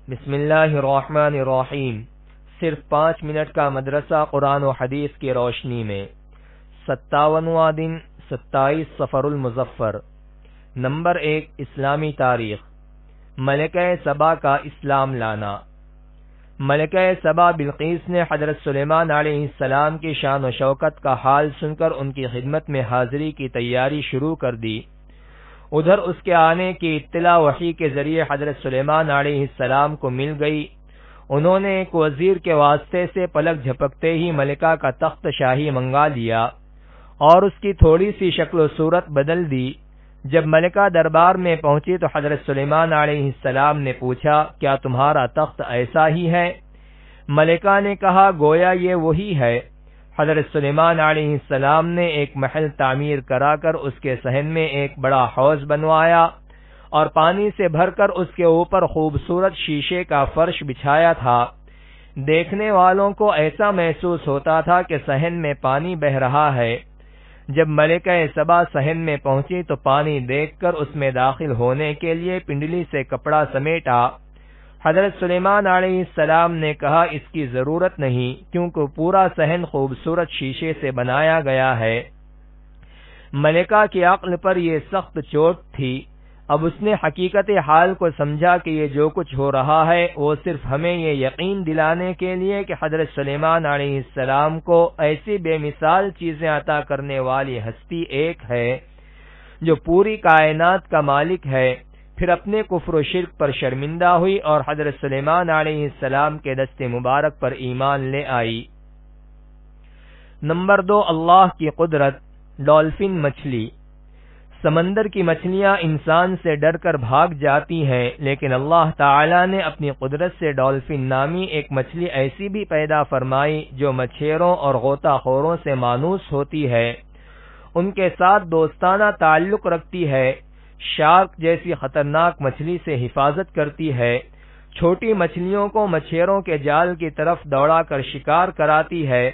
بسم اللہ الرحمن الرحیم۔ صرف 5 منٹ کا مدرسہ قرآن و حدیث کی روشنی میں 57واں دن 27 صفر المظفر۔ نمبر 1 اسلامی تاریخ۔ ملکہ سبا کا اسلام لانا۔ ملکہ سبا بلقیس نے حضرت سلیمان علیہ السلام کی شان و شوکت کا حال سن کر ان کی خدمت میں حاضری کی تیاری شروع کر دی۔ ادھر اس کے آنے کی اطلاع وحی کے ذریعے حضرت سلیمان علیہ السلام کو مل گئی۔ انہوں نے ایک وزیر کے واسطے سے پلک جھپکتے ہی ملکہ کا تخت شاہی منگا لیا اور اس کی تھوڑی سی شکل و صورت بدل دی۔ جب ملکہ دربار میں پہنچی تو حضرت سلیمان علیہ السلام نے پوچھا، کیا تمہارا تخت ایسا ہی ہے؟ ملکہ نے کہا، گویا یہ وہی ہے۔ حضرت سلیمان علیہ السلام نے ایک محل تعمیر کرا کر اس کے صحن میں ایک بڑا حوض بنوایا اور پانی سے بھر کر اس کے اوپر خوبصورت شیشے کا فرش بچھایا تھا۔ دیکھنے والوں کو ایسا محسوس ہوتا تھا کہ صحن میں پانی بہہ رہا ہے۔ جب ملکہ سبا صحن میں پہنچی تو پانی دیکھ کر اس میں داخل ہونے کے لیے پنڈلی سے کپڑا سمیٹا۔ حضرت سلیمان علیہ السلام نے کہا، اس کی ضرورت نہیں، کیونکہ پورا صحن خوبصورت شیشے سے بنایا گیا ہے۔ ملکہ کی عقل پر یہ سخت چوٹ تھی۔ اب اس نے حقیقت حال کو سمجھا کہ یہ جو کچھ ہو رہا ہے وہ صرف ہمیں یہ یقین دلانے کے لیے کہ حضرت سلیمان علیہ السلام کو ایسی بے مثال چیزیں عطا کرنے والی ہستی ایک ہے جو پوری کائنات کا مالک ہے، پھر اپنے کفر و شرک پر شرمندہ ہوئی اور حضرت سلیمان علیہ السلام کے دست مبارک پر ایمان لے آئی۔ نمبر 2 اللہ کی قدرت۔ ڈولفن مچھلی۔ سمندر کی مچھلیاں انسان سے ڈر کر بھاگ جاتی ہیں، لیکن اللہ تعالی نے اپنی قدرت سے ڈولفن نامی ایک مچھلی ایسی بھی پیدا فرمائی جو مچھیروں اور غوطہ خوروں سے مانوس ہوتی ہے، ان کے ساتھ دوستانہ تعلق رکھتی ہے، شارک جیسی خطرناک مچھلی سے حفاظت کرتی ہے، چھوٹی مچھلیوں کو مچھیروں کے جال کی طرف دوڑا کر شکار کراتی ہے،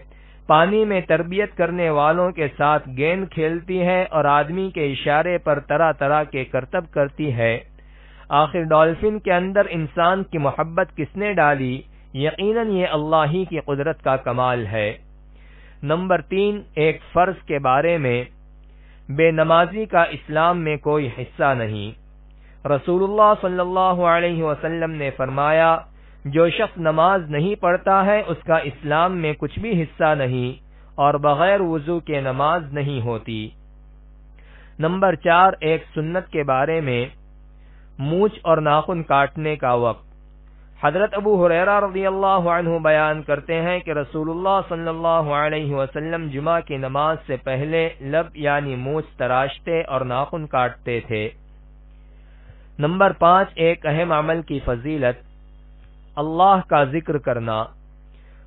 پانی میں تربیت کرنے والوں کے ساتھ گیند کھیلتی ہے اور آدمی کے اشارے پر طرح طرح کے کرتب کرتی ہے۔ آخر ڈولفن کے اندر انسان کی محبت کس نے ڈالی؟ یقیناً یہ اللہ ہی کی قدرت کا کمال ہے۔ نمبر 3 ایک فرض کے بارے میں۔ بے نمازی کا اسلام میں کوئی حصہ نہیں۔ رسول اللہ صلی اللہ علیہ وسلم نے فرمایا، جو شخص نماز نہیں پڑھتا ہے اس کا اسلام میں کچھ بھی حصہ نہیں، اور بغیر وضو کے نماز نہیں ہوتی۔ نمبر 4 ایک سنت کے بارے میں۔ مونچھ اور ناخن کاٹنے کا وقت۔ حضرت ابو ہریرہ رضی اللہ عنہ بیان کرتے ہیں کہ رسول اللہ صلی اللہ علیہ وسلم جمعہ کی نماز سے پہلے لب یعنی مونچھ تراشتے اور ناخن کاٹتے تھے۔ نمبر 5 ایک اہم عمل کی فضیلت۔ اللہ کا ذکر کرنا۔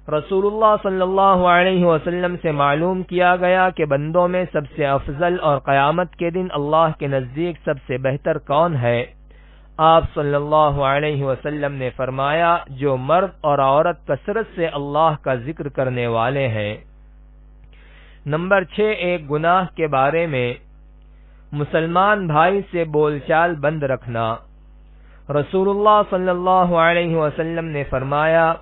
رسول اللہ صلی اللہ علیہ وسلم سے معلوم کیا گیا کہ بندوں میں سب سے افضل اور قیامت کے دن اللہ کے نزدیک سب سے بہتر کون ہے؟ آپ صلی اللہ علیہ وسلم نے فرمایا، جو مرد اور عورت کثرت سے اللہ کا ذکر کرنے والے ہیں۔ نمبر 6 ایک گناہ کے بارے میں۔ مسلمان بھائی سے بول چال بند رکھنا۔ رسول اللہ صلی اللہ علیہ وسلم نے فرمایا،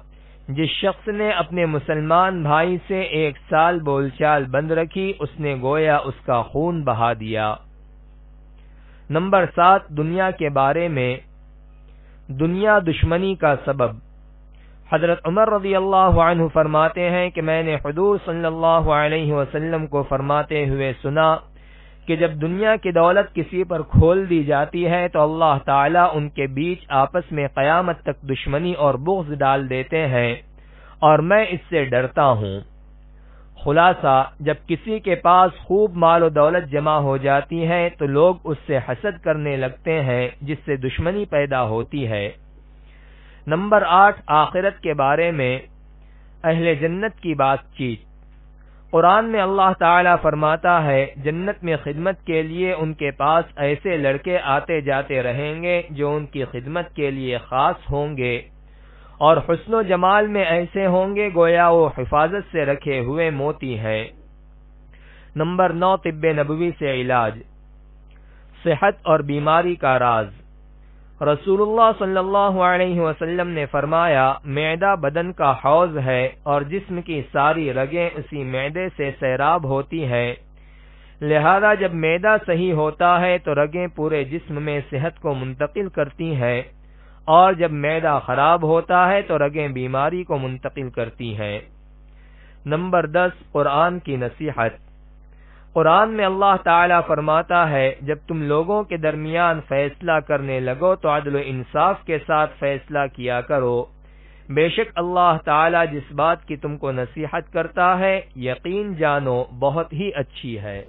جس شخص نے اپنے مسلمان بھائی سے 1 سال بول چال بند رکھی، اس نے گویا اس کا خون بہا دیا۔ نمبر 7 دنیا کے بارے میں۔ دنیا دشمنی کا سبب۔ حضرت عمر رضی اللہ عنہ فرماتے ہیں کہ میں نے حضور صلی اللہ علیہ وسلم کو فرماتے ہوئے سنا کہ جب دنیا کی دولت کسی پر کھول دی جاتی ہے تو اللہ تعالیٰ ان کے بیچ آپس میں قیامت تک دشمنی اور بغض ڈال دیتے ہیں، اور میں اس سے ڈرتا ہوں۔ خلاصہ، جب کسی کے پاس خوب مال و دولت جمع ہو جاتی ہے تو لوگ اس سے حسد کرنے لگتے ہیں، جس سے دشمنی پیدا ہوتی ہے۔ نمبر 8 آخرت کے بارے میں۔ اہل جنت کی بات چیت۔ قرآن میں اللہ تعالیٰ فرماتا ہے، جنت میں خدمت کے لیے ان کے پاس ایسے لڑکے آتے جاتے رہیں گے جو ان کی خدمت کے لیے خاص ہوں گے، اور حسن و جمال میں ایسے ہوں گے گویا وہ حفاظت سے رکھے ہوئے موتی ہیں۔ نمبر 9 طب نبوی سے علاج۔ صحت اور بیماری کا راز۔ رسول اللہ صلی اللہ علیہ وسلم نے فرمایا، معدہ بدن کا حوض ہے اور جسم کی ساری رگیں اسی معدے سے سیراب ہوتی ہیں، لہذا جب معدہ صحیح ہوتا ہے تو رگیں پورے جسم میں صحت کو منتقل کرتی ہیں، اور جب معدہ خراب ہوتا ہے تو رگیں بیماری کو منتقل کرتی ہیں۔ نمبر 10، قرآن کی نصیحت۔ قرآن میں اللہ تعالیٰ فرماتا ہے، جب تم لوگوں کے درمیان فیصلہ کرنے لگو تو عدل و انصاف کے ساتھ فیصلہ کیا کرو، بے شک اللہ تعالیٰ جس بات کی تم کو نصیحت کرتا ہے، یقین جانو بہت ہی اچھی ہے۔